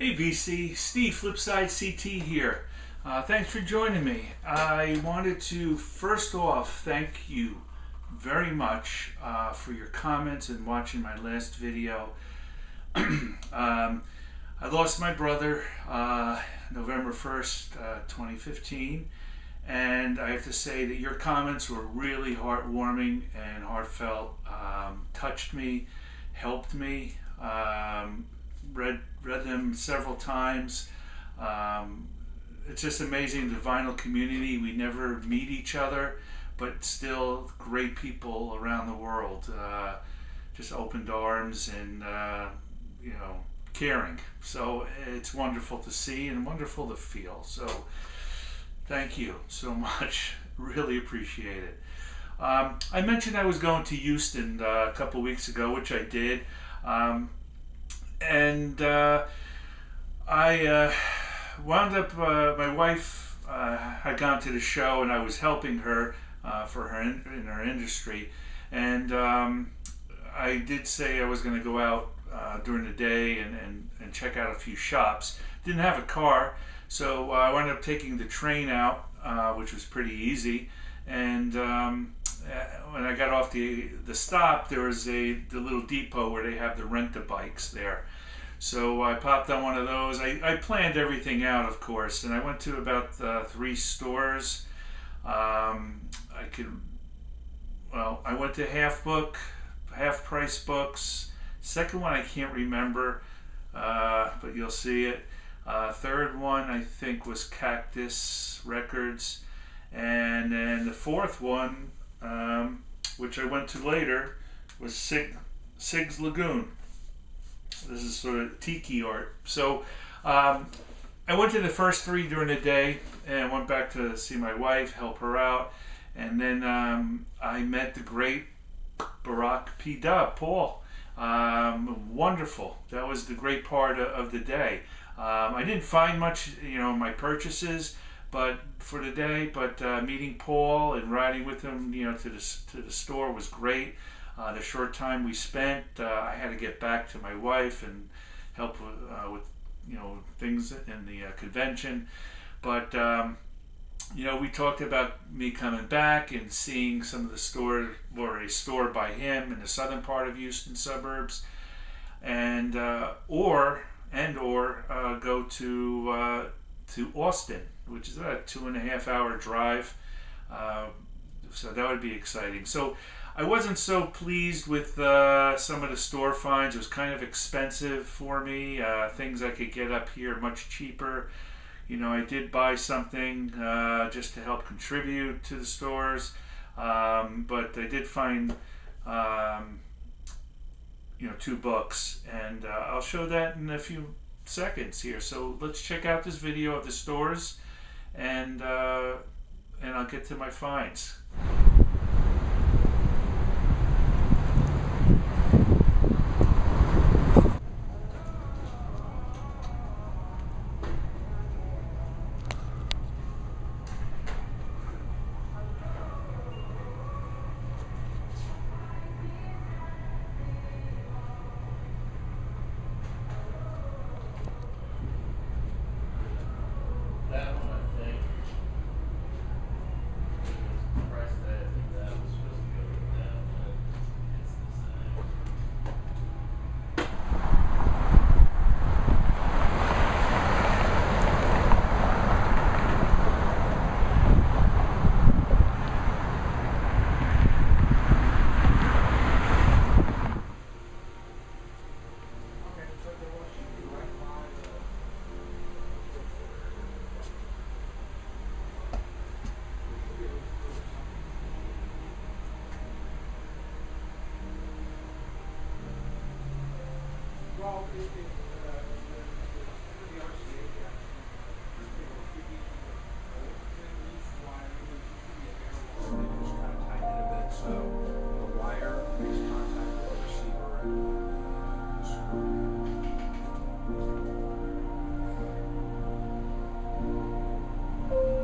Hey VC, Steve, FlipSideCT here. Thanks for joining me. I wanted to first off thank you very much for your comments and watching my last video. I lost my brother November 1st, 2015, and I have to say that your comments were really heartwarming and heartfelt, touched me, helped me. Read them several times. It's just amazing, the vinyl community. We never meet each other, but still great people around the world. Just opened arms and caring. So it's wonderful to see and wonderful to feel. So thank you so much. Really appreciate it. I mentioned I was going to Houston a couple weeks ago, which I did. I wound up, my wife had gone to the show and I was helping her for her in her industry, and I did say I was going to go out during the day and check out a few shops. Didn't have a car, so I wound up taking the train out, which was pretty easy. And when I got off the stop, there was the little depot where they have the rent-a-bikes there. So I popped on one of those. I planned everything out, of course, and I went to about 3 stores. I went to Half Price Books. Second one I can't remember, but you'll see it. Third one I think was Cactus Records, and then the fourth one, which I went to later, was Sig's Lagoon. This is sort of tiki art. So I went to the first 3 during the day and went back to see my wife, help her out, and then I met the great BarakPDub, Paul. Wonderful. That was the great part of the day. I didn't find much, in my purchases, but for the day. But meeting Paul and riding with him, to the store was great. The short time we spent, I had to get back to my wife and help with things in the convention. But we talked about me coming back and seeing some of the stores, or a store by him in the southern part of Houston suburbs, and or go to Austin, which is about a 2.5-hour drive. So that would be exciting. So I wasn't so pleased with some of the store finds. It was kind of expensive for me. Things I could get up here much cheaper. I did buy something just to help contribute to the stores, but I did find 2 books, and I'll show that in a few seconds here. So let's check out this video of the stores, and I'll get to my finds.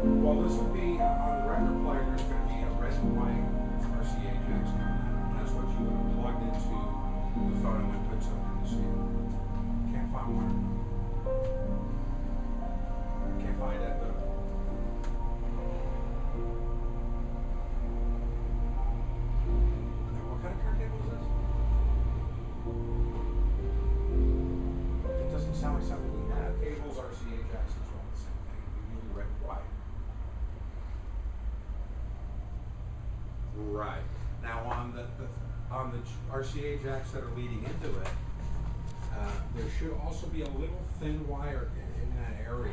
Well, this would be on the record player. There's going to be a red and white RCA jacks coming out. That's what you would have plugged into the photo input so you can see it. Can't find one. Right. Now on the RCA jacks that are leading into it, there should also be a little thin wire in that area.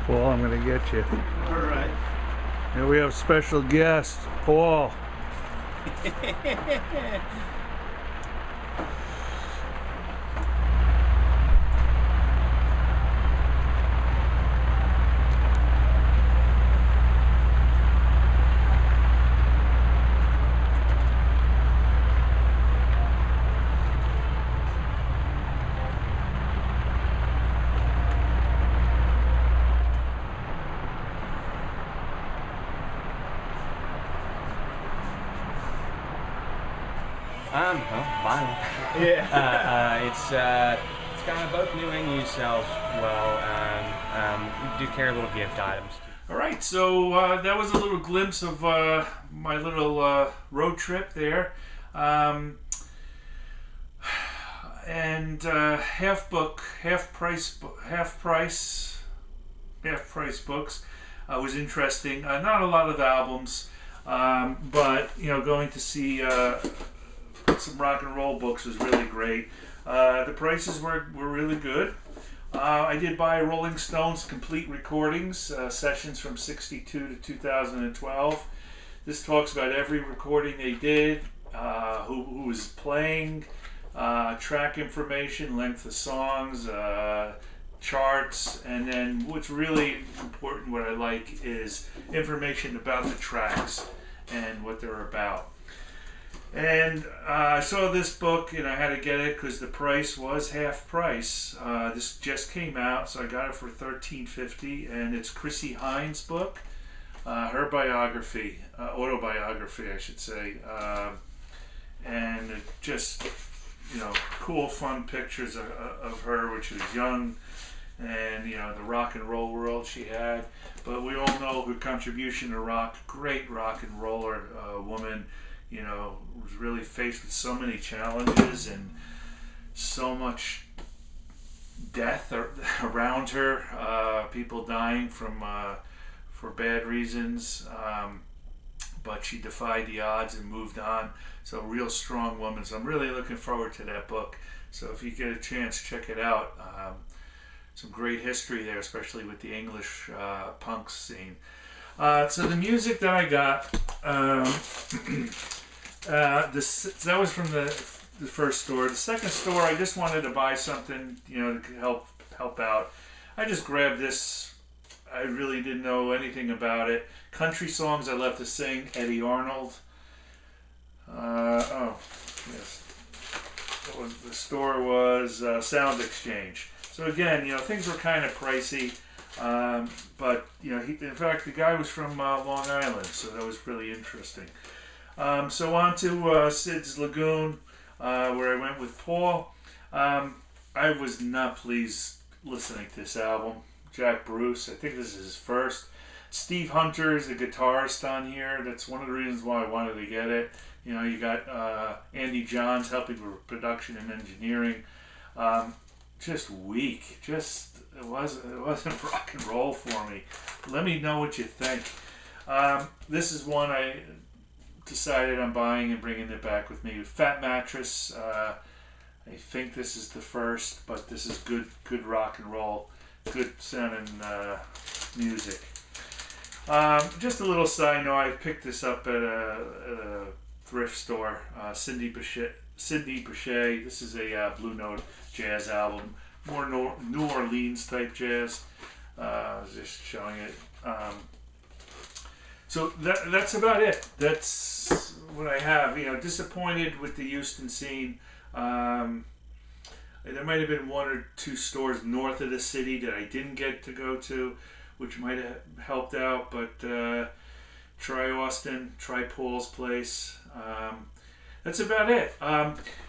Paul, I'm going to get you. All right. Here we have special guest, Paul. Vinyl. Yeah. It's got both new and used sells well. We do carry little gift items. All right, so that was a little glimpse of my little road trip there. And half price books was interesting. Not a lot of albums, but going to see some rock and roll books was really great. The prices were really good. I did buy Rolling Stones complete recordings, sessions from '62 to 2012. This talks about every recording they did, who was playing, track information, length of songs, charts, and then what's really important, what I like, is information about the tracks and what they're about. And I saw this book and I had to get it because the price was half price. This just came out, so I got it for $13.50, and it's Chrissie Hynde's book, her biography, autobiography, I should say, and just cool, fun pictures of her when she was young, and the rock and roll world she had. But we all know her contribution to rock. Great rock and roller woman. Was really faced with so many challenges and so much death around her, people dying from for bad reasons. but she defied the odds and moved on. So a real strong woman. So I'm really looking forward to that book. So if you get a chance, check it out. Some great history there, especially with the English punk scene. So the music that I got, that was from the first store. The second store, I just wanted to buy something, to help out. I just grabbed this. I really didn't know anything about it. Country Songs I Love to Sing, Eddie Arnold. Yes. The store was Sound Exchange. So again, things were kind of pricey, but in fact, the guy was from Long Island, so that was really interesting. So on to Sid's Lagoon, where I went with Paul. I was not pleased listening to this album. Jack Bruce, I think this is his first. Steve Hunter is a guitarist on here. That's one of the reasons why I wanted to get it. You got Andy Johns helping with production and engineering. Just weak. It wasn't rock and roll for me. Let me know what you think. This is one I decided on buying and bringing it back with me. Fat Mattress. I think this is the first, but this is good rock and roll, good sounding music. Just a little side note, I picked this up at a thrift store. Cindy Bechet. This is a Blue Note jazz album, more New Orleans type jazz. Just showing it. So that's about it. That's what I have. Disappointed with the Houston scene. There might have been one or two stores north of the city that I didn't get to go to, which might have helped out, but try Austin, try Paul's place. That's about it.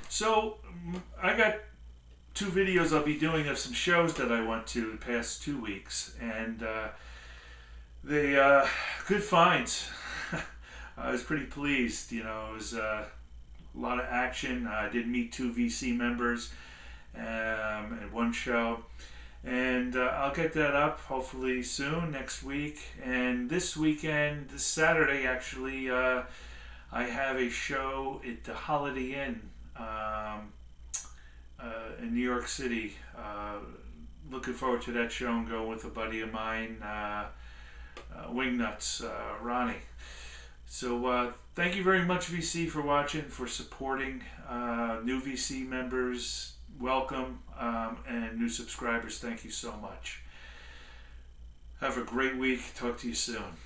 So I got 2 videos I'll be doing of some shows that I went to the past 2 weeks, and they good finds. I was pretty pleased. It was a lot of action. I did meet 2 VC members at one show, and I'll get that up hopefully soon, next week. And this weekend, this Saturday actually, I have a show at the Holiday Inn in New York City. Looking forward to that show and going with a buddy of mine, Wingnuts, Ronnie. So thank you very much, VC, for watching, for supporting. New VC members, welcome, and new subscribers, thank you so much. Have a great week. Talk to you soon.